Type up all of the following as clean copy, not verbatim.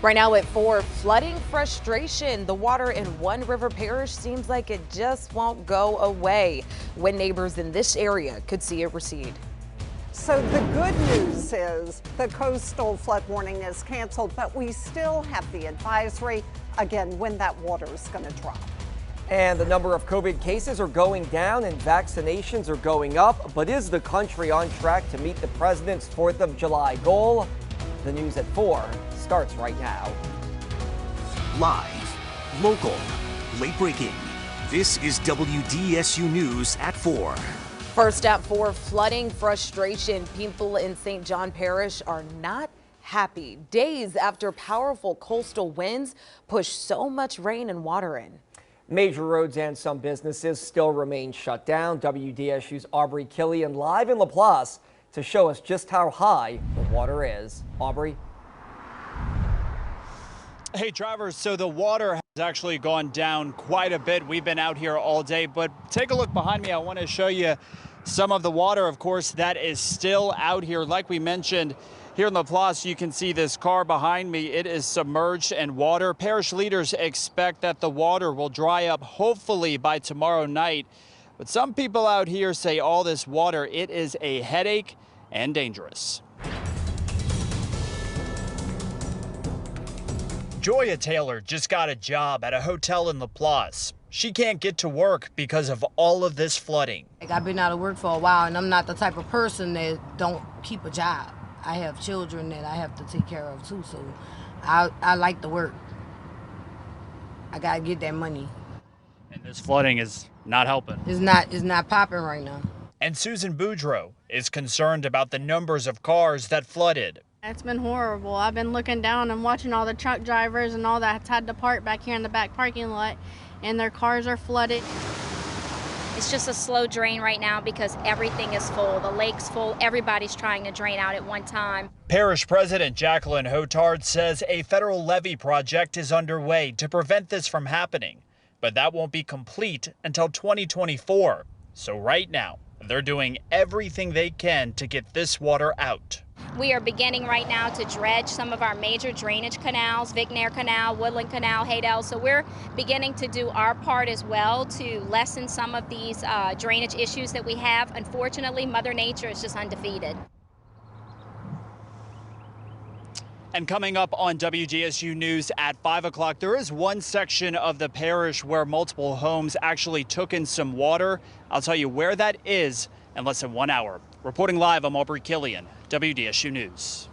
Right now at 4, flooding frustration. The water in one river parish seems like it just won't go away when neighbors in this area could see it recede. So the good news is the coastal flood warning is canceled, but we still have the advisory, again, when that water is going to drop. And the number of COVID cases are going down and vaccinations are going up. But is the country on track to meet the president's 4th of July goal? The news at 4 starts right now. Live, local, late breaking. This is WDSU News at 4. First at 4, flooding frustration. People in St. John Parish are not happy days after powerful coastal winds pushed so much rain and water in. Major roads and some businesses still remain shut down. WDSU's Aubrey Killian live in LaPlace to show us just how high the water is. Aubrey? Hey, drivers, so the water has actually gone down quite a bit. We've been out here all day, but take a look behind me. I want to show you some of the water, of course, that is still out here. Like we mentioned, here in LaPlace, you can see this car behind me. It is submerged in water. Parish leaders expect that the water will dry up hopefully by tomorrow night. But some people out here say all this water, it is a headache and dangerous. Joya Taylor just got a job at a hotel in LaPlace. She can't get to work because of all of this flooding. I've been out of work for a while, and I'm not the type of person that don't keep a job. I have children that I have to take care of too, so I like to work. I gotta get that money. And this flooding is not helping. It's not popping right now. And Susan Boudreau is concerned about the numbers of cars that flooded. It's been horrible. I've been looking down and watching all the truck drivers and all that's had to park back here in the back parking lot, and their cars are flooded. It's just a slow drain right now because everything is full. The lake's full. Everybody's trying to drain out at one time. Parish President Jacqueline Hotard says a federal levee project is underway to prevent this from happening, but that won't be complete until 2024. So right now, they're doing everything they can to get this water out. We are beginning right now to dredge some of our major drainage canals, Vignair Canal, Woodland Canal, Haydell. So we're beginning to do our part as well to lessen some of these drainage issues that we have. Unfortunately, Mother Nature is just undefeated. And coming up on WDSU News at 5 o'clock, there is one section of the parish where multiple homes actually took in some water. I'll tell you where that is in less than 1 hour. Reporting live, I'm Aubrey Killian, WDSU News.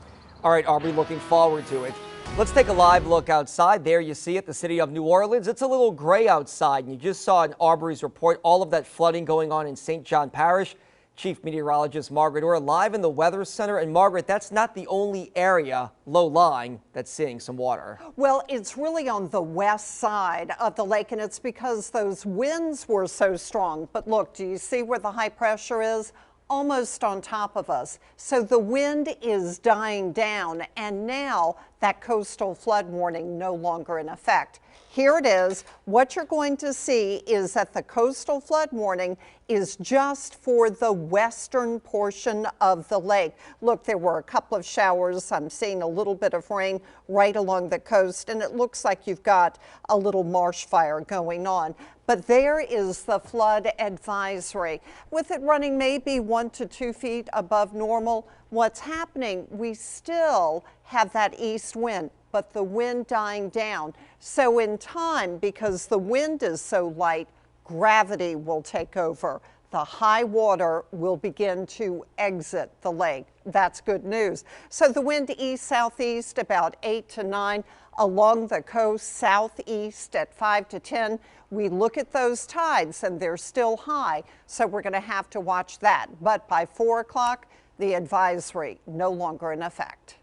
All right, Aubrey, looking forward to it. Let's take a live look outside. There you see it, the city of New Orleans. It's a little gray outside, and you just saw in Aubrey's report all of that flooding going on in St. John Parish. Chief Meteorologist Margaret Orr live in the Weather Center. And Margaret, that's not the only area low-lying that's seeing some water. Well, it's really on the west side of the lake, and it's because those winds were so strong. But look, do you see where the high pressure is? Almost on top of us. So the wind is dying down, and now that coastal flood warning no longer in effect. Here it is. What you're going to see is that the coastal flood warning is just for the western portion of the lake. Look, there were a couple of showers. I'm seeing a little bit of rain right along the coast, and it looks like you've got a little marsh fire going on. But there is the flood advisory. With it running maybe 1 to 2 feet above normal, what's happening, we still have that east wind, but the wind dying down. So in time, because the wind is so light, gravity will take over. The high water will begin to exit the lake. That's good news. So the wind east-southeast about 8 to 9, along the coast southeast at 5 to 10. We look at those tides and they're still high, so we're going to have to watch that. But by 4 o'clock, the advisory no longer in effect.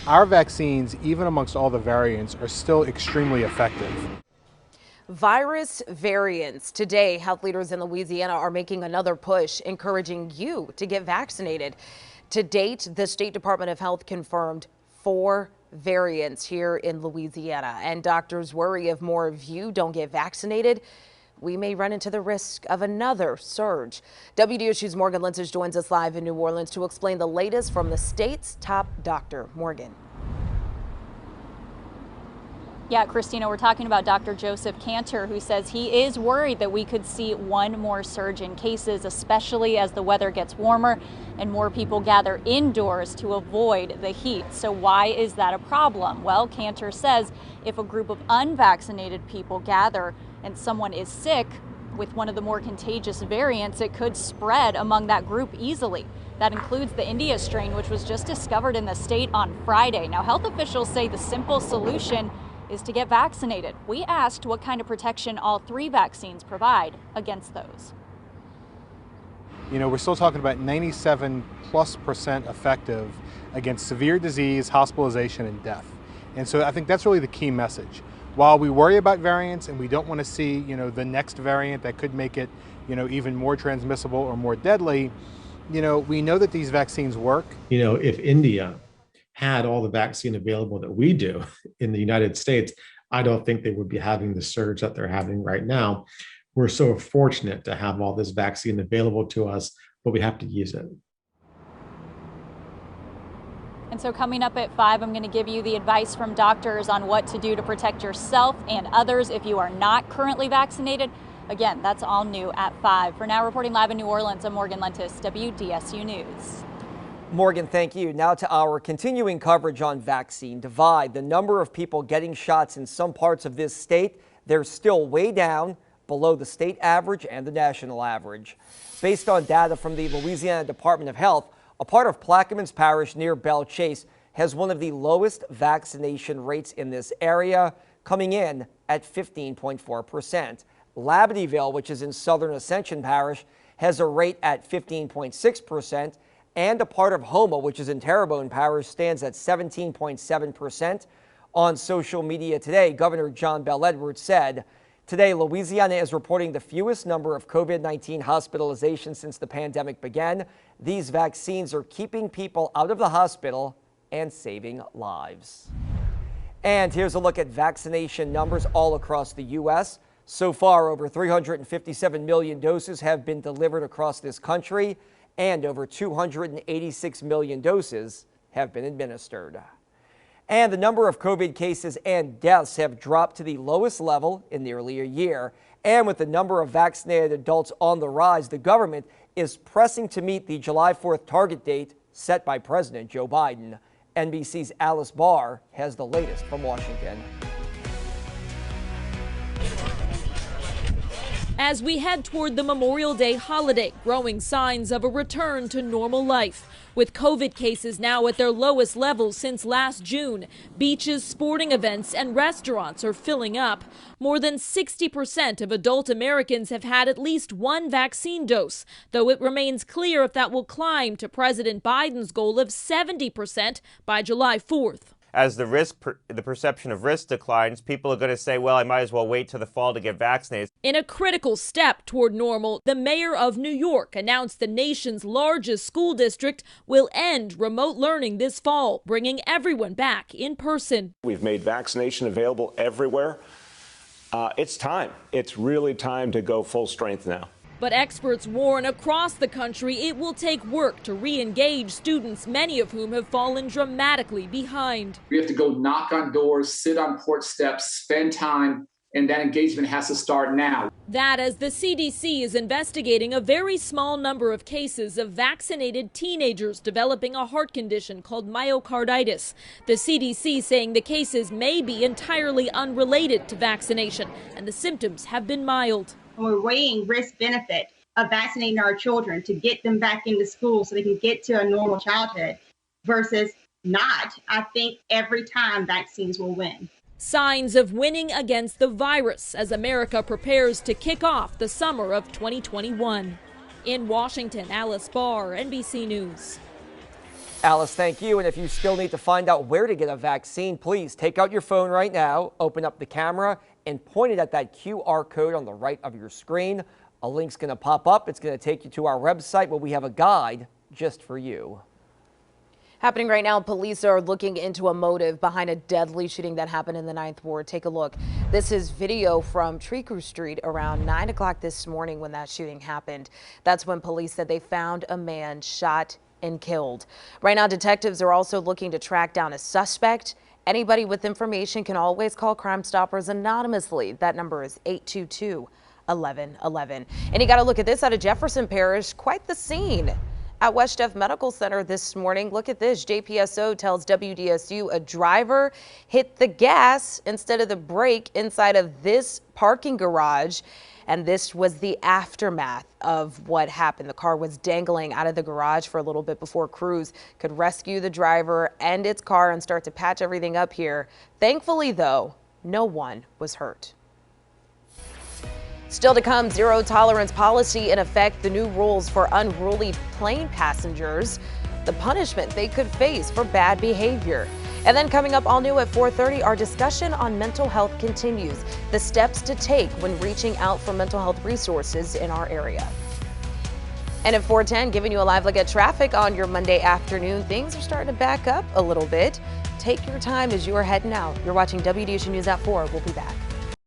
Our vaccines, even amongst all the variants, are still extremely effective. Virus variants. Today, health leaders in Louisiana are making another push, encouraging you to get vaccinated. To date, the State Department of Health confirmed 4 variants here in Louisiana, and doctors worry if more of you don't get vaccinated, we may run into the risk of another surge. WDSU's Morgan Lynch joins us live in New Orleans to explain the latest from the state's top doctor. Morgan. Yeah, Christina, we're talking about Dr. Joseph Cantor, who says he is worried that we could see one more surge in cases, especially as the weather gets warmer and more people gather indoors to avoid the heat. So why is that a problem? Well, Cantor says if a group of unvaccinated people gather and someone is sick with one of the more contagious variants, it could spread among that group easily. That includes the India strain, which was just discovered in the state on Friday. Now, health officials say the simple solution is to get vaccinated. We asked what kind of protection all 3 vaccines provide against those. You know, we're still talking about 97+% effective against severe disease, hospitalization, and death. And so I think that's really the key message. While we worry about variants and we don't want to see, the next variant that could make it, even more transmissible or more deadly, we know that these vaccines work. If India had all the vaccine available that we do in the United States, I don't think they would be having the surge that they're having right now. We're so fortunate to have all this vaccine available to us, but we have to use it. And so coming up at 5, I'm going to give you the advice from doctors on what to do to protect yourself and others if you are not currently vaccinated. Again, that's all new at 5. For now, reporting live in New Orleans, I'm Morgan Lynch, WDSU News. Morgan, thank you. Now to our continuing coverage on vaccine divide. The number of people getting shots in some parts of this state, they're still way down below the state average and the national average. Based on data from the Louisiana Department of Health, a part of Plaquemines Parish near Belle Chase has one of the lowest vaccination rates in this area, coming in at 15.4%. Labadeville, which is in southern Ascension Parish, has a rate at 15.6%. And a part of Houma, which is in Terrebonne Parish, stands at 17.7%. On social media today, Governor John Bel Edwards said, today, Louisiana is reporting the fewest number of COVID-19 hospitalizations since the pandemic began. These vaccines are keeping people out of the hospital and saving lives. And here's a look at vaccination numbers all across the U.S. So far, over 357 million doses have been delivered across this country, and over 286 million doses have been administered. And the number of COVID cases and deaths have dropped to the lowest level in nearly a year. And with the number of vaccinated adults on the rise, the government is pressing to meet the July 4th target date set by President Joe Biden. NBC's Alice Barr has the latest from Washington. As we head toward the Memorial Day holiday, growing signs of a return to normal life. With COVID cases now at their lowest levels since last June, beaches, sporting events, and restaurants are filling up. More than 60% of adult Americans have had at least one vaccine dose, though it remains clear if that will climb to President Biden's goal of 70% by July 4th. As the perception of risk declines, people are going to say, well, I might as well wait till the fall to get vaccinated. In a critical step toward normal, the mayor of New York announced the nation's largest school district will end remote learning this fall, bringing everyone back in person. We've made vaccination available everywhere. It's time. It's really time to go full strength now. But experts warn across the country it will take work to re-engage students, many of whom have fallen dramatically behind. We have to go knock on doors, sit on porch steps, spend time, and that engagement has to start now. That as the CDC is investigating a very small number of cases of vaccinated teenagers developing a heart condition called myocarditis. The CDC saying the cases may be entirely unrelated to vaccination and the symptoms have been mild. We're weighing risk-benefit of vaccinating our children to get them back into school so they can get to a normal childhood versus not. I think every time vaccines will win. Signs of winning against the virus as America prepares to kick off the summer of 2021. In Washington, Alice Barr, NBC News. Alice, thank you. And if you still need to find out where to get a vaccine, please take out your phone right now, open up the camera, and point it at that QR code on the right of your screen. A link's going to pop up. It's going to take you to our website where we have a guide just for you. Happening right now, police are looking into a motive behind a deadly shooting that happened in the 9th Ward. Take a look. This is video from Treacle Street around 9 o'clock this morning when that shooting happened. That's when police said they found a man shot and killed. Right now, detectives are also looking to track down a suspect. Anybody with information can always call Crime Stoppers anonymously. That number is 822-1111. And you got to look at this out of Jefferson Parish. Quite the scene at West Jeff Medical Center this morning. Look at this. JPSO tells WDSU a driver hit the gas instead of the brake inside of this parking garage. And this was the aftermath of what happened. The car was dangling out of the garage for a little bit before crews could rescue the driver and its car and start to patch everything up here. Thankfully, though, no one was hurt. Still to come, zero tolerance policy in effect, the new rules for unruly plane passengers, the punishment they could face for bad behavior. And then coming up all new at 4:30, our discussion on mental health continues, the steps to take when reaching out for mental health resources in our area. And at 4:10, giving you a live look at traffic on your Monday afternoon. Things are starting to back up a little bit. Take your time as you are heading out. You're watching WDSU News at 4. We'll be back.